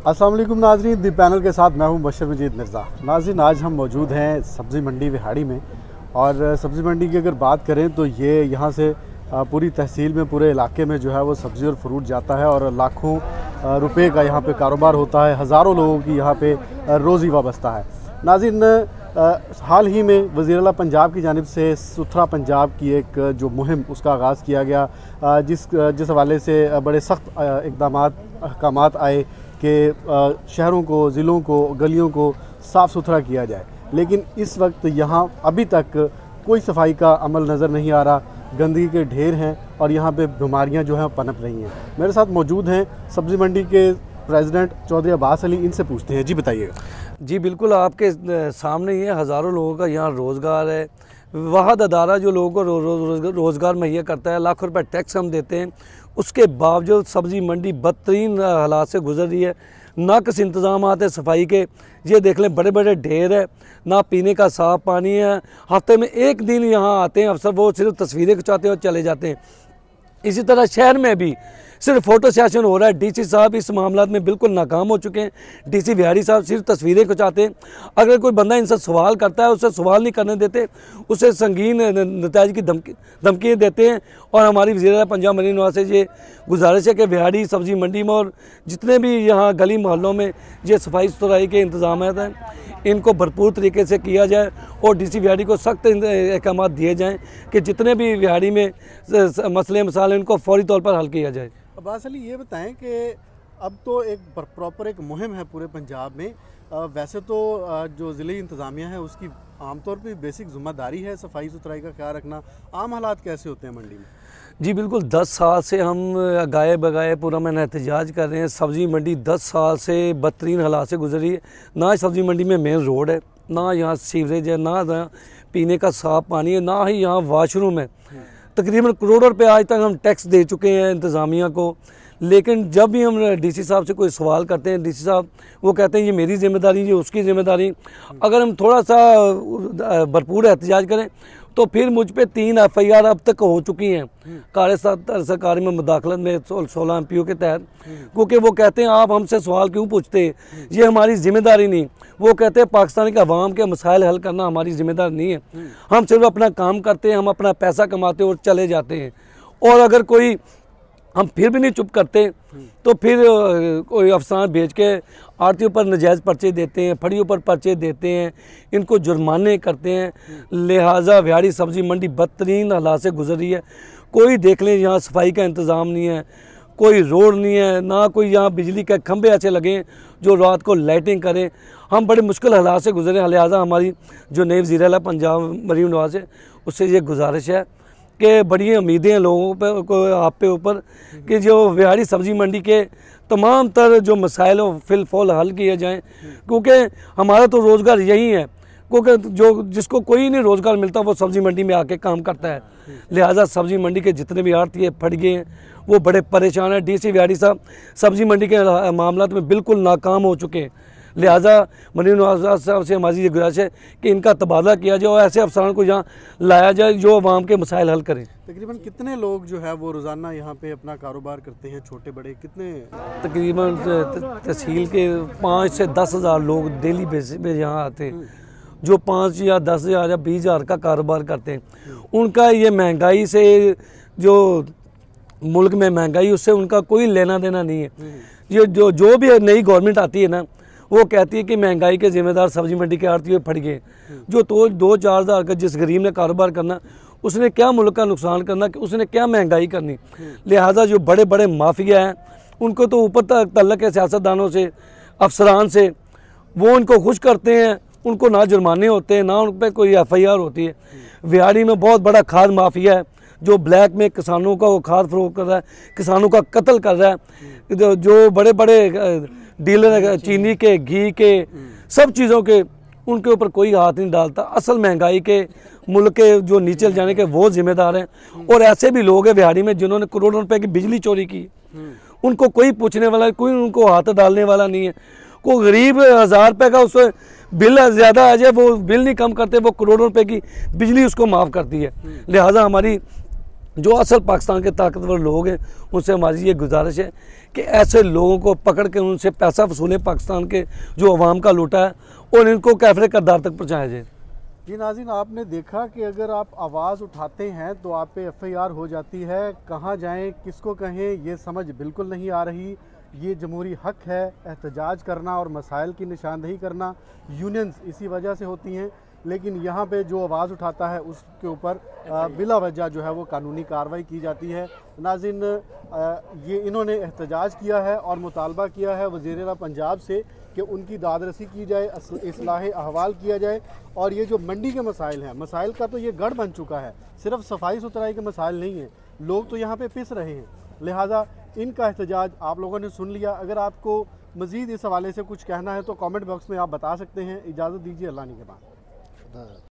अस्सलाम वालेकुम नाज़रीन, दी पैनल के साथ मैं हूं बशर मजीद मिर्ज़ा। नाज़रीन, आज हम मौजूद हैं सब्ज़ी मंडी विहाड़ी में। और सब्ज़ी मंडी की अगर बात करें तो ये यहाँ से पूरी तहसील में, पूरे इलाके में जो है वो सब्ज़ी और फ्रूट जाता है और लाखों रुपए का यहाँ पे कारोबार होता है। हज़ारों लोगों की यहाँ पे रोज़ी वाबस्ता है। नाज़रीन, हाल ही में वज़ीर-ए-आला पंजाब की जानिब से सुथरा पंजाब की एक जो मुहिम उसका आगाज़ किया गया, जिस हवाले से बड़े सख्त इक़दामात अहकामात आए कि शहरों को, ज़िलों को, गलियों को साफ़ सुथरा किया जाए। लेकिन इस वक्त यहाँ अभी तक कोई सफाई का अमल नज़र नहीं आ रहा। गंदगी के ढेर हैं और यहाँ पे बीमारियाँ जो हैं पनप रही हैं। मेरे साथ मौजूद हैं सब्ज़ी मंडी के प्रेसिडेंट चौधरी अब्बास अली, इनसे पूछते हैं। जी बताइएगा। जी बिल्कुल, आपके सामने ही है, हज़ारों लोगों का यहाँ रोज़गार है। वाहद अदारा जो लोगों को रोज़गार मुहैया करता है, लाखों रुपए टैक्स हम देते हैं, उसके बावजूद सब्ज़ी मंडी बदतरीन हालात से गुजर रही है। नाकस इंतज़ाम है सफाई के। ये देख लें, बड़े बड़े ढेर है, ना पीने का साफ़ पानी है। हफ्ते में एक दिन यहाँ आते हैं अफसर, वो सिर्फ तस्वीरें खिंचाते हैं और चले जाते हैं। इसी तरह शहर में भी सिर्फ फ़ोटो सेशन हो रहा है। डीसी साहब इस मामला में बिल्कुल नाकाम हो चुके हैं। डीसी विहाड़ी साहब सिर्फ तस्वीरें खिंचाते हैं। अगर कोई बंदा इनसे सवाल करता है, उससे सवाल नहीं करने देते, उसे संगीन नतीजे की धमकियाँ देते हैं। और हमारी वज़ीर-ए-आला पंजाब मरीन नवाज से ये गुजारिश है कि विहाड़ी सब्ज़ी मंडी में और जितने भी यहाँ गली मोहल्लों में ये सफाई सुथराई के इंतजाम हैं, इनको भरपूर तरीके से किया जाए और डीसी विहाड़ी को सख्त अहकाम दिए जाएँ कि जितने भी विहाड़ी में मसले मसाले उनको फौरी तौर पर हल किया जाए। अब्बास अली, ये बताएं कि अब तो एक प्रॉपर एक मुहिम है पूरे पंजाब में। वैसे तो जो ज़िले इंतज़ामिया है उसकी आमतौर पे बेसिक ज़िम्मेदारी है सफाई सुथराई का ख्याल रखना। आम हालात कैसे होते हैं मंडी में? जी बिल्कुल, 10 साल से हम गाए बगाए पूरा मैंने एहतजाज कर रहे हैं। सब्ज़ी मंडी 10 साल से बदतरीन हालात से गुजर रही है। ना सब्ज़ी मंडी में मेन रोड है, ना यहाँ सीवरेज है, ना पीने का साफ़ पानी है, ना ही यहाँ वाशरूम है। तकरीबन करोड़ों रुपए आज तक हम टैक्स दे चुके हैं इंतज़ामिया को। लेकिन जब भी हम डीसी साहब से कोई सवाल करते हैं, डीसी साहब वो कहते हैं ये मेरी ज़िम्मेदारी, ये उसकी ज़िम्मेदारी। अगर हम थोड़ा सा भरपूर एहतजाज करें तो फिर मुझ पे 3 FIR अब तक हो चुकी हैं कार्य सरकारी में मुदाखलत में 16 MPO के तहत। क्योंकि वो कहते हैं आप हमसे सवाल क्यों पूछते हैं, ये हमारी ज़िम्मेदारी नहीं। वो कहते हैं पाकिस्तान के अवाम के मसाइल हल करना हमारी ज़िम्मेदारी नहीं है। हम सिर्फ अपना काम करते हैं, हम अपना पैसा कमाते हैं और चले जाते हैं। और अगर कोई हम फिर भी नहीं चुप करते तो फिर कोई अफसरान भेज के आड़तियों पर नजायज़ पर्चे देते हैं, फड़ियों पर पर्चे देते हैं, इनको जुर्माने करते हैं। लिहाजा विहाड़ी सब्ज़ी मंडी बदतरीन हालात से गुजर रही है। कोई देख लें, यहाँ सफाई का इंतज़ाम नहीं है, कोई रोड नहीं है, ना कोई यहाँ बिजली के खंभे ऐसे लगे जो रात को लाइटिंग करें। हम बड़े मुश्किल हालात से गुजरे। लिहाजा हमारी जो नई वज़ीर-ए-आला पंजाब मरीन नवाज है, उससे ये गुजारिश है कि बड़ी उम्मीदें हैं लोगों पर को आप पे ऊपर कि जो विहाड़ी सब्ज़ी मंडी के तमाम तर जो मसाइल फिलफौल हल किए जाएं। क्योंकि हमारा तो रोज़गार यही है, क्योंकि जो जिसको कोई नहीं रोज़गार मिलता वो सब्ज़ी मंडी में आके काम करता है। लिहाजा सब्ज़ी मंडी के जितने भी आड़ती फड़गे हैं वो बड़े परेशान हैं। डीसी विहाड़ी साहब सब्ज़ी मंडी के मामला में बिल्कुल नाकाम हो चुके हैं। लिहाजा मरीन नवाज साहब से हमारी ये गुजारिश है कि इनका तबादला किया जाए और ऐसे अफसरान को यहाँ लाया जाए जो अवाम के मसाइल हल करें। तकरीबन कितने लोग जो है वो रोज़ाना यहाँ पे अपना कारोबार करते हैं, छोटे बड़े कितने? तकरीबन तहसील के 5 से 10 हज़ार लोग डेली बेसिस पे यहाँ आते हैं, जो 5 या 10 हज़ार या 20 हज़ार का कारोबार करते हैं। उनका ये महंगाई से, जो मुल्क में महंगाई, उससे उनका कोई लेना देना नहीं है। ये जो भी नई गवर्नमेंट आती है ना, वो कहती है कि महंगाई के ज़िम्मेदार सब्ज़ी मंडी के आड़ती फट गए। जो तो 2-4 हज़ार का जिस गरीब ने कारोबार करना, उसने क्या मुल्क का नुकसान करना, कि उसने क्या महंगाई करनी। लिहाजा जो बड़े बड़े माफिया हैं उनको तो ऊपर तक तल्लक है सियासतदानों से, अफसरान से। वो उनको खुश करते हैं, उनको ना जुर्माने होते हैं, ना उन पर कोई FIR होती है। विहाड़ी में बहुत बड़ा खाद माफिया है जो ब्लैक में किसानों का वो खाद फरोख्त कर रहा है, किसानों का कत्ल कर रहा है। जो बड़े बड़े डीलर है चीनी के, घी के, सब चीज़ों के, उनके ऊपर कोई हाथ नहीं डालता। असल महंगाई के मुल्क के जो नीचे जाने के वो जिम्मेदार हैं। और ऐसे भी लोग हैं विहाड़ी में जिन्होंने करोड़ों रुपए की बिजली चोरी की, उनको कोई पूछने वाला, कोई उनको हाथ डालने वाला नहीं है। कोई गरीब 1000 रुपये का उससे बिल ज़्यादा आ जाए, वो बिल नहीं कम करते, वो करोड़ों रुपए की बिजली उसको माफ़ करती है। लिहाजा हमारी जो असल पाकिस्तान के ताकतवर लोग हैं उनसे हमारी ये गुजारिश है कि ऐसे लोगों को पकड़ के उनसे पैसा वसूलें, पाकिस्तान के जो अवाम का लूटा है, और इनको कैफरे करदार तक पहुँचाया जाए। जी नाज़रीन, आपने देखा कि अगर आप आवाज़ उठाते हैं तो आप पे FIR हो जाती है। कहाँ जाएं, किसको कहें, ये समझ बिल्कुल नहीं आ रही। ये जमहूरी हक है एहतजाज करना और मसाइल की निशानदही करना, यूनियंस इसी वजह से होती हैं, लेकिन यहाँ पे जो आवाज़ उठाता है उसके ऊपर बिला वजह जो है वो कानूनी कार्रवाई की जाती है। नाज़रीन, ये इन्होंने एहतजाज किया है और मुतालबा किया है वज़ीर आला पंजाब से कि उनकी दादरसी की जाए, इस्लाह अहवाल किया जाए, और ये जो मंडी के मसाइल हैं, मसाइल का तो ये गढ़ बन चुका है, सिर्फ सफाई सुथराई के मसाइल नहीं हैं, लोग तो यहाँ पे पिस रहे हैं। लिहाजा इनका एहतजाज आप लोगों ने सुन लिया। अगर आपको मज़ीद इस हवाले से कुछ कहना है तो कमेंट बॉक्स में आप बता सकते हैं। इजाज़त दीजिए, अल्लाह निगहबान।